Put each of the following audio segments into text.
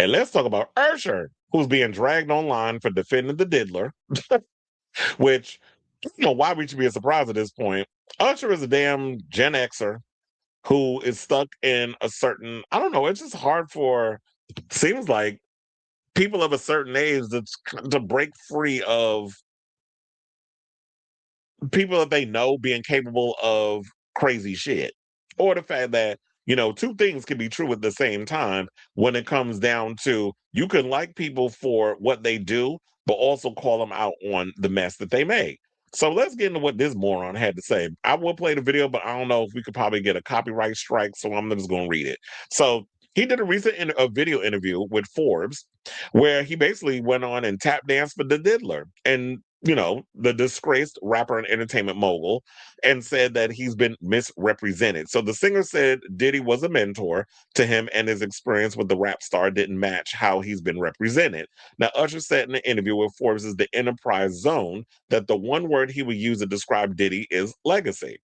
And let's talk about Usher, who's being dragged online for defending the diddler, which, why we should be surprised at this point. Usher is a damn Gen Xer who is stuck in a certain, I don't know, it's just hard for, seems like people of a certain age to break free of people that they know being capable of crazy shit. Or the fact that, two things can be true at the same time when it comes down to you can like people for what they do, but also call them out on the mess that they make. So let's get into what this moron had to say. I will play the video, but I don't know if we could probably get a copyright strike, so I'm just going to read it. So he did a recent a video interview with Forbes where he basically went on and tap danced for the diddler. And the disgraced rapper and entertainment mogul, and said that he's been misrepresented. So the singer said Diddy was a mentor to him and his experience with the rap star didn't match how he's been represented. Now, Usher said in an interview with Forbes' The Enterprise Zone that the one word he would use to describe Diddy is legacy.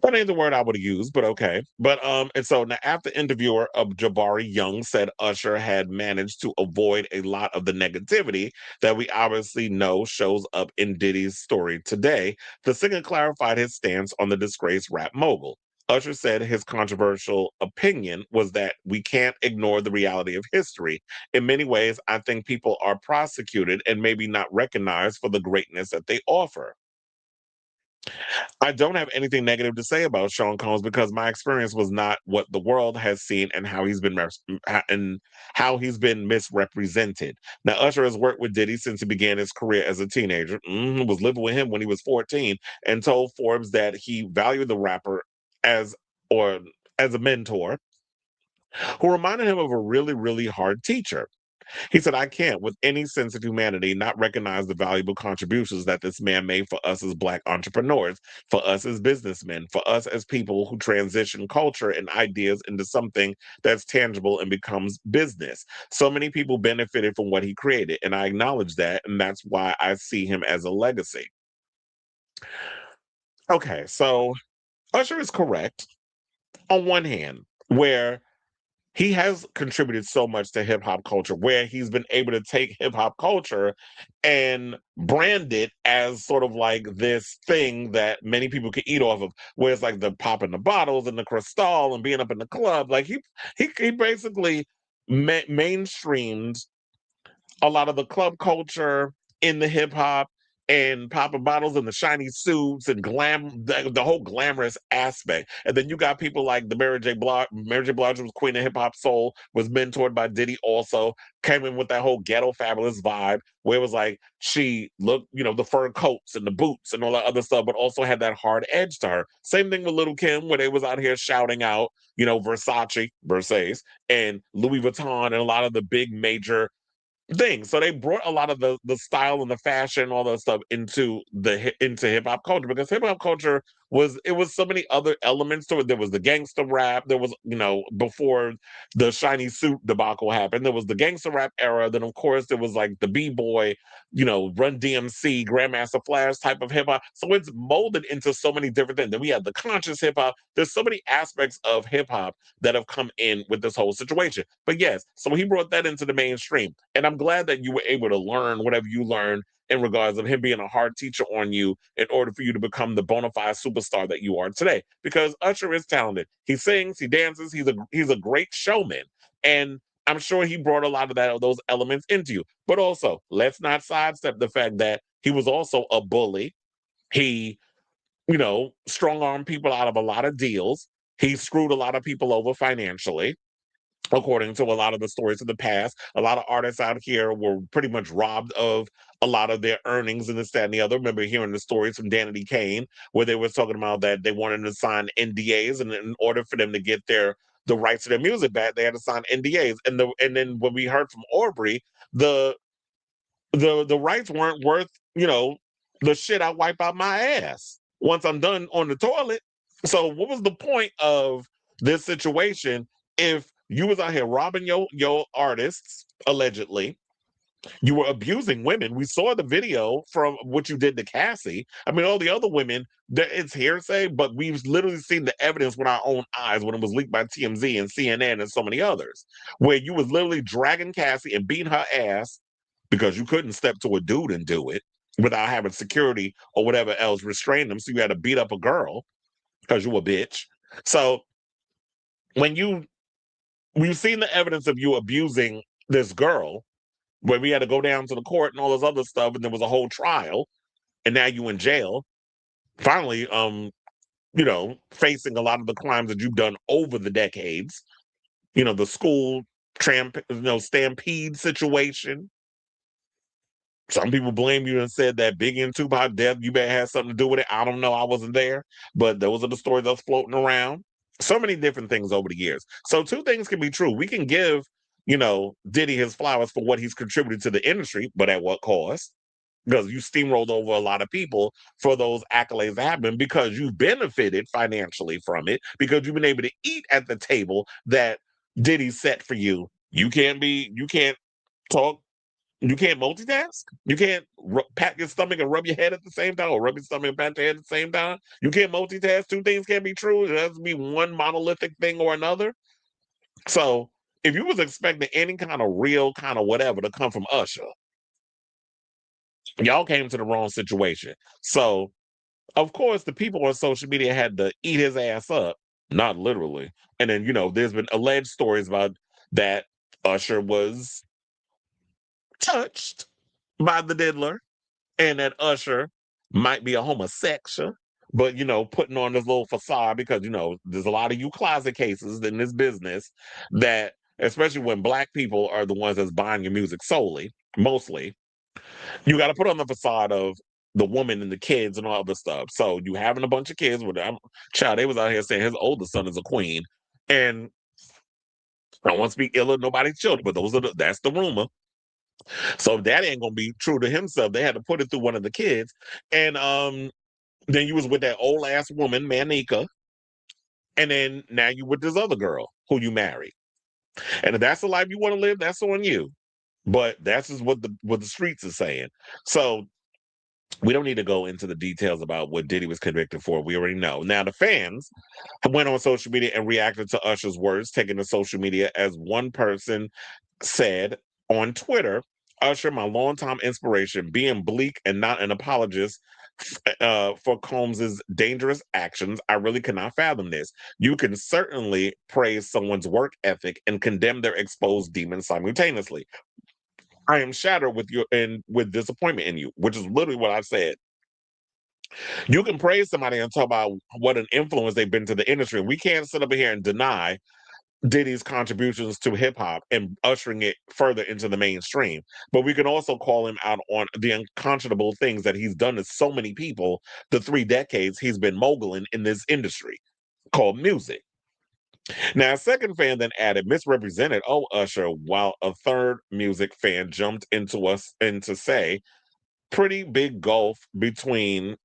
That ain't the word I would have used, but okay. But and so now after interviewer of Jabari Young said Usher had managed to avoid a lot of the negativity that we obviously know shows up in Diddy's story today, the singer clarified his stance on the disgraced rap mogul. Usher said his controversial opinion was that we can't ignore the reality of history. In many ways, I think people are prosecuted and maybe not recognized for the greatness that they offer. I don't have anything negative to say about Sean Combs because my experience was not what the world has seen and how he's been misrepresented. Now, Usher has worked with Diddy since he began his career as a teenager. Was living with him when he was 14, and told Forbes that he valued the rapper as or as a mentor who reminded him of a really, really hard teacher. He said, I can't, with any sense of humanity, not recognize the valuable contributions that this man made for us as Black entrepreneurs, for us as businessmen, for us as people who transition culture and ideas into something that's tangible and becomes business. So many people benefited from what he created, and I acknowledge that, and that's why I see him as a legacy. Okay, so Usher is correct on one hand, where he has contributed so much to hip hop culture where he's been able to take hip hop culture and brand it as sort of like this thing that many people can eat off of, where it's like the popping the bottles and the crystal and being up in the club. Like he basically mainstreamed a lot of the club culture in the hip hop and popping bottles and the shiny suits and the whole glamorous aspect. And then you got people like the Mary J. Blige was queen of hip hop soul, was mentored by Diddy also, came in with that whole ghetto fabulous vibe where it was like she looked, the fur coats and the boots and all that other stuff, but also had that hard edge to her. Same thing with Little Kim, where they was out here shouting out, Versace, and Louis Vuitton and a lot of the big major thing. So they brought a lot of the style and the fashion, all that stuff into hip hop culture because hip hop culture was so many other elements to it. There was the gangster rap. There was before the shiny suit debacle happened. There was the gangster rap era. Then of course there was like the b-boy, Run DMC, Grandmaster Flash type of hip hop. So it's molded into so many different things. Then we have the conscious hip hop. There's so many aspects of hip hop that have come in with this whole situation. But yes, so he brought that into the mainstream. And I'm glad that you were able to learn whatever you learned in regards of him being a hard teacher on you in order for you to become the bona fide superstar that you are today. Because Usher is talented. He sings, he dances, he's a great showman. And I'm sure he brought a lot of those elements into you. But also, let's not sidestep the fact that he was also a bully. He, strong armed people out of a lot of deals. He screwed a lot of people over financially according to a lot of the stories of the past. A lot of artists out here were pretty much robbed of a lot of their earnings and this, that, and the other. I remember hearing the stories from Danity Kane, where they were talking about that they wanted to sign NDAs, and in order for them to get the rights to their music back, they had to sign NDAs. And then when we heard from Aubrey, the the rights weren't worth, the shit I wipe out my ass once I'm done on the toilet. So what was the point of this situation if you was out here robbing your artists allegedly, You were abusing women. We saw the video from what you did to Cassie. I mean, all the other women, it's hearsay, but we've literally seen the evidence with our own eyes when it was leaked by TMZ and CNN and so many others, where you was literally dragging Cassie and beating her ass because you couldn't step to a dude and do it without having security or whatever else restrain them. So you had to beat up a girl because you a bitch. So when we've seen the evidence of you abusing this girl, where we had to go down to the court and all this other stuff, and there was a whole trial, and now you in jail. Finally, facing a lot of the crimes that you've done over the decades. The school stampede situation. Some people blame you and said that Biggie and Tupac death, you better have something to do with it. I don't know. I wasn't there, but those are the stories that's floating around. So many different things over the years. So two things can be true. We can give, Diddy his flowers for what he's contributed to the industry, but at what cost? Because you steamrolled over a lot of people for those accolades to happen because you benefited financially from it, because you've been able to eat at the table that Diddy set for you. You can't talk, you can't multitask. You can't pat your stomach and rub your head at the same time, or rub your stomach and pat your head at the same time. You can't multitask. Two things can't be true. It has to be one monolithic thing or another. So if you was expecting any kind of real kind of whatever to come from Usher, y'all came to the wrong situation. So of course the people on social media had to eat his ass up, not literally. And then, there's been alleged stories about that Usher was touched by the diddler, and that Usher might be a homosexual, but putting on this little facade because there's a lot of you closet cases in this business that, especially when black people are the ones that's buying your music solely, mostly, you got to put on the facade of the woman and the kids and all the stuff. So you having a bunch of kids with them. Child, they was out here saying his oldest son is a queen, and I don't want to speak ill of nobody's children, but that's the rumor. So if that ain't gonna be true to himself, they had to put it through one of the kids. And then you was with that old ass woman, Manika, and then now you with this other girl who you married. And if that's the life you want to live, that's on you. But that's just what the streets are saying. So we don't need to go into the details about what Diddy was convicted for. We already know. Now the fans went on social media and reacted to Usher's words, taking to social media as one person said on Twitter, Usher, my longtime inspiration, being bleak and not an apologist for Combs's dangerous actions, I really cannot fathom this. You can certainly praise someone's work ethic and condemn their exposed demons simultaneously. I am shattered with you and with disappointment in you, which is literally what I said. You can praise somebody and talk about what an influence they've been to the industry. We can't sit up here and deny Diddy's contributions to hip hop and ushering it further into the mainstream. But we can also call him out on the unconscionable things that he's done to so many people the 3 decades he's been moguling in this industry called music. Now, a second fan then added, misrepresented, oh, Usher, while a third music fan jumped into us and to say, pretty big gulf between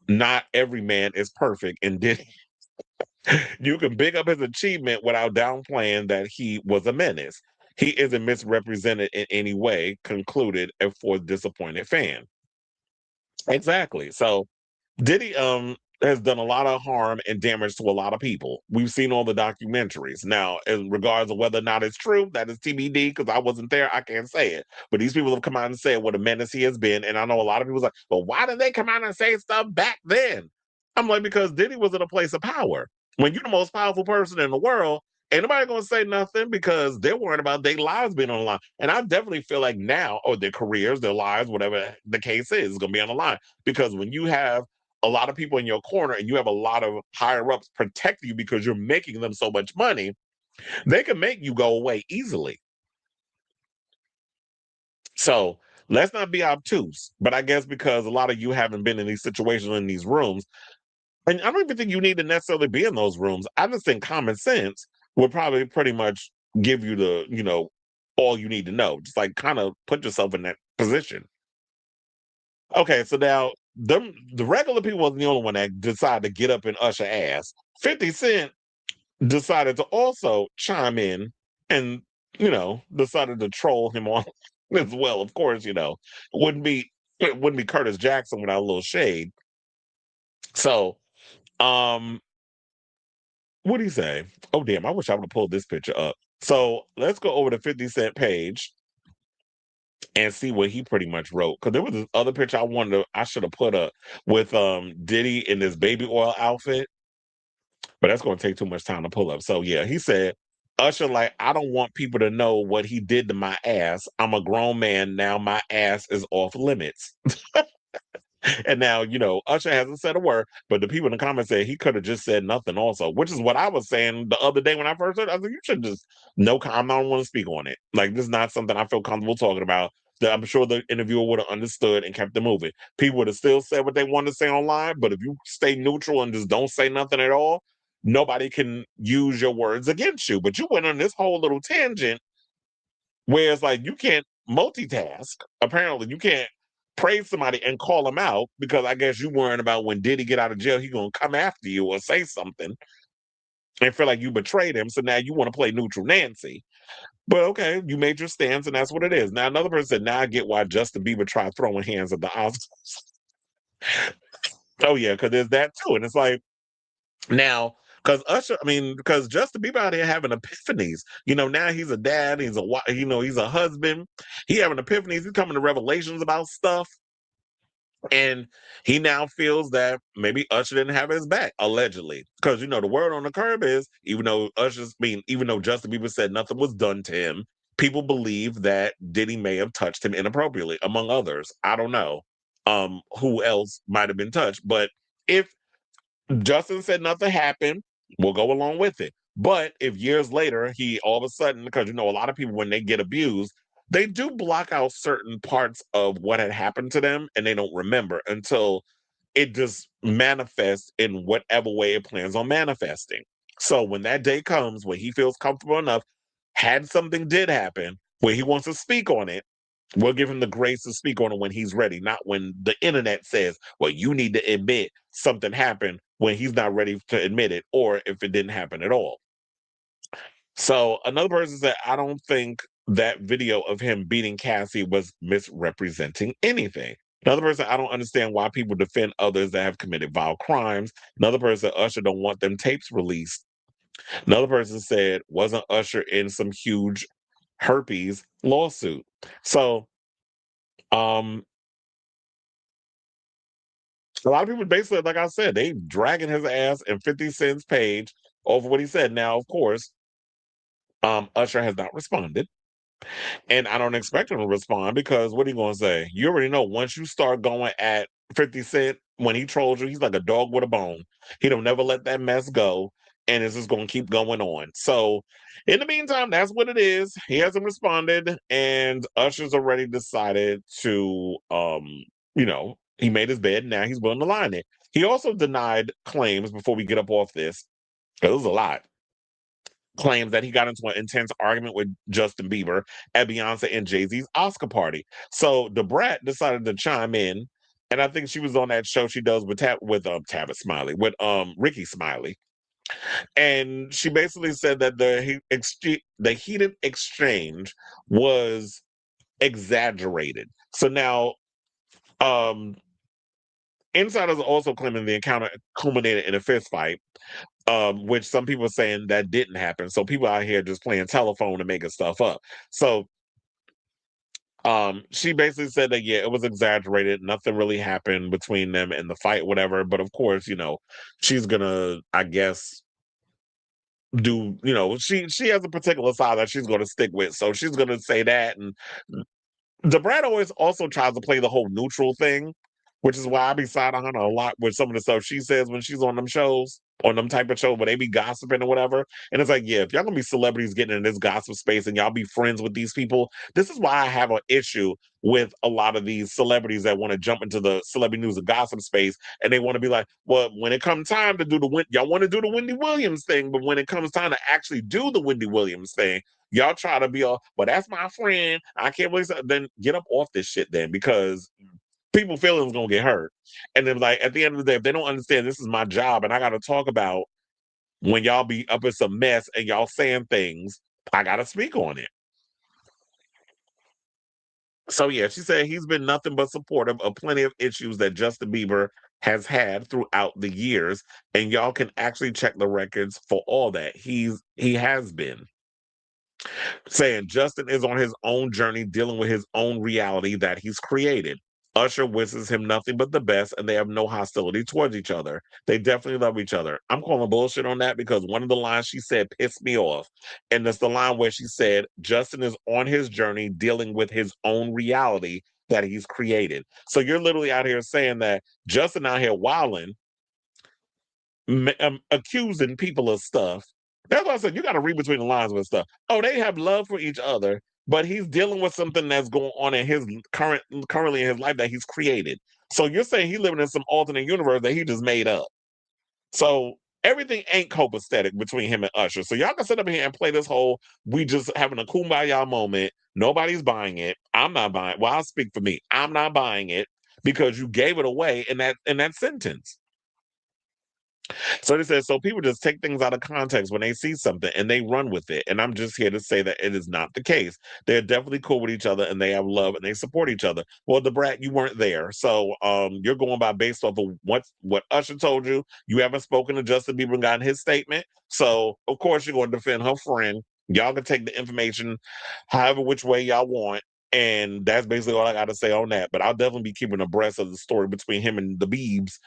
not every man is perfect and Diddy. You can big up his achievement without downplaying that he was a menace. He isn't misrepresented in any way, concluded a for disappointed fan. Exactly. So Diddy has done a lot of harm and damage to a lot of people. We've seen all the documentaries. Now, in regards to whether or not it's true, that is TBD because I wasn't there. I can't say it. But these people have come out and said what a menace he has been. And I know a lot of people like, well, why did they come out and say stuff back then? I'm like, because Diddy was in a place of power. When you're the most powerful person in the world, ain't nobody gonna say nothing because they're worried about their lives being on the line. And I definitely feel like now, or their careers, their lives, whatever the case is gonna be on the line. Because when you have a lot of people in your corner and you have a lot of higher ups protect you because you're making them so much money, they can make you go away easily. So let's not be obtuse. But I guess because a lot of you haven't been in these situations in these rooms, and I don't even think you need to necessarily be in those rooms. I just think common sense would probably pretty much give you all you need to know. Just like kind of put yourself in that position. Okay, so now the regular people wasn't the only one that decided to get up and usher ass. 50 Cent decided to also chime in and decided to troll him on as well. Of course, it wouldn't be Curtis Jackson without a little shade. So, um, what do you say? Oh damn, I wish I would have pulled this picture up. So let's go over the 50 Cent page and see what he pretty much wrote. Because there was this other picture I should have put up with Diddy in this baby oil outfit, but that's gonna take too much time to pull up. So yeah, he said, Usher, like, I don't want people to know what he did to my ass. I'm a grown man now. My ass is off limits. And now, Usher hasn't said a word, but the people in the comments said he could have just said nothing also, which is what I was saying the other day when I first heard it. I was like, you should just no comment. I don't want to speak on it. Like, this is not something I feel comfortable talking about. That I'm sure the interviewer would have understood and kept it moving. People would have still said what they wanted to say online, but if you stay neutral and just don't say nothing at all, nobody can use your words against you. But you went on this whole little tangent where it's like you can't multitask. Apparently, you can't praise somebody and call them out because I guess you worrying about when Diddy get out of jail, he gonna come after you or say something and feel like you betrayed him. So now you want to play neutral Nancy. But okay, you made your stance and that's what it is. Now another person said, now I get why Justin Bieber tried throwing hands at the Oscars. Oh yeah, because there's that too. And it's like now, because Justin Bieber out here having epiphanies. Now he's a dad, he's a he's a husband. He having epiphanies. He's coming to revelations about stuff, and he now feels that maybe Usher didn't have his back, allegedly. Because the word on the curb is, even though Justin Bieber said nothing was done to him, people believe that Diddy may have touched him inappropriately, among others. I don't know who else might have been touched, but if Justin said nothing happened, we'll go along with it. But if years later he all of a sudden, because a lot of people when they get abused, they do block out certain parts of what had happened to them and they don't remember until it just manifests in whatever way it plans on manifesting. So when that day comes when he feels comfortable enough, had something did happen where he wants to speak on it, we'll give him the grace to speak on it when he's ready, not when the internet says, well, you need to admit something happened when he's not ready to admit it, or if it didn't happen at all. So another person said, I don't think that video of him beating Cassie was misrepresenting anything. Another person, I don't understand why people defend others that have committed vile crimes. Another person, Usher don't want them tapes released. Another person said, wasn't Usher in some huge herpes lawsuit? So um a lot of people basically, like I said, they dragging his ass and 50 Cent's page over what he said. Now, of course, Usher has not responded. And I don't expect him to respond because what are you going to say? You already know once you start going at 50 Cent, when he trolls you, he's like a dog with a bone. He don't never let that mess go. And it's just going to keep going on. So, in the meantime, that's what it is. He hasn't responded. And Usher's already decided to, he made his bed. Now he's willing to lie in it. He also denied claims before we get up off this, because it was a lot claims that he got into an intense argument with Justin Bieber at Beyonce and Jay-Z's Oscar party. So the brat decided to chime in, and I think she was on that show she does with Tabitha Smiley, with Ricky Smiley. And she basically said that the heated exchange was exaggerated. So now insiders are also claiming the encounter culminated in a fist fight, which some people are saying that didn't happen. So people out here just playing telephone and making stuff up. So she basically said that yeah, it was exaggerated. Nothing really happened between them in the fight, whatever. But of course, she's gonna, I guess, do she has a particular side that she's gonna stick with. So she's gonna say that, and DeBrat always also tries to play the whole neutral thing, which is why I be side on her a lot with some of the stuff she says when she's on them shows, on them type of shows where they be gossiping or whatever. And it's like, yeah, if y'all gonna be celebrities getting in this gossip space and y'all be friends with these people, this is why I have an issue with a lot of these celebrities that want to jump into the celebrity news and gossip space and they want to be like, well, when it comes time to do y'all want to do the Wendy Williams thing, but when it comes time to actually do the Wendy Williams thing, y'all try to be all, but that's my friend. I can't believe that. Then get up off this shit then, because people feelings gonna get hurt. And then like at the end of the day, if they don't understand this is my job and I gotta talk about when y'all be up in some mess and y'all saying things, I gotta speak on it. So yeah, she said he's been nothing but supportive of plenty of issues that Justin Bieber has had throughout the years, and y'all can actually check the records for all that. He has been saying Justin is on his own journey dealing with his own reality that he's created. Usher wishes him nothing but the best, and they have no hostility towards each other. They definitely love each other. I'm calling bullshit on that because one of the lines she said pissed me off. And that's the line where she said, Justin is on his journey dealing with his own reality that he's created. So you're literally out here saying that Justin out here wilding, accusing people of stuff. That's why I said you got to read between the lines with stuff. Oh, they have love for each other, but he's dealing with something that's going on in his currently in his life that he's created. So you're saying he's living in some alternate universe that he just made up. So everything ain't copacetic between him and Usher. So y'all can sit up here and play this whole we just having a kumbaya moment. Nobody's buying it. I'm not buying it. Well, I'll speak for me. I'm not buying it because you gave it away in that sentence. So they said, so people just take things out of context when they see something and they run with it. And I'm just here to say that it is not the case. They're definitely cool with each other and they have love and they support each other. Well, the brat, you weren't there. So you're going by based off of what Usher told you. You haven't spoken to Justin Bieber and gotten his statement. So of course you're going to defend her friend. Y'all can take the information however which way y'all want. And that's basically all I got to say on that. But I'll definitely be keeping abreast of the story between him and the Biebs,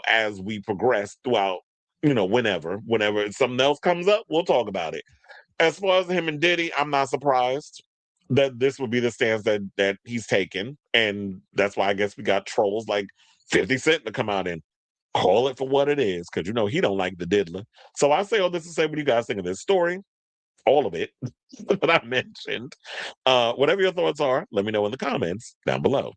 as we progress throughout, whenever something else comes up, we'll talk about it. As far as him and Diddy, I'm not surprised that this would be the stance that he's taken. And that's why I guess we got trolls like 50 Cent to come out and call it for what it is, because he don't like the diddler. So I say all this to say, what do you guys think of this story? All of it that I mentioned. Whatever your thoughts are, let me know in the comments down below.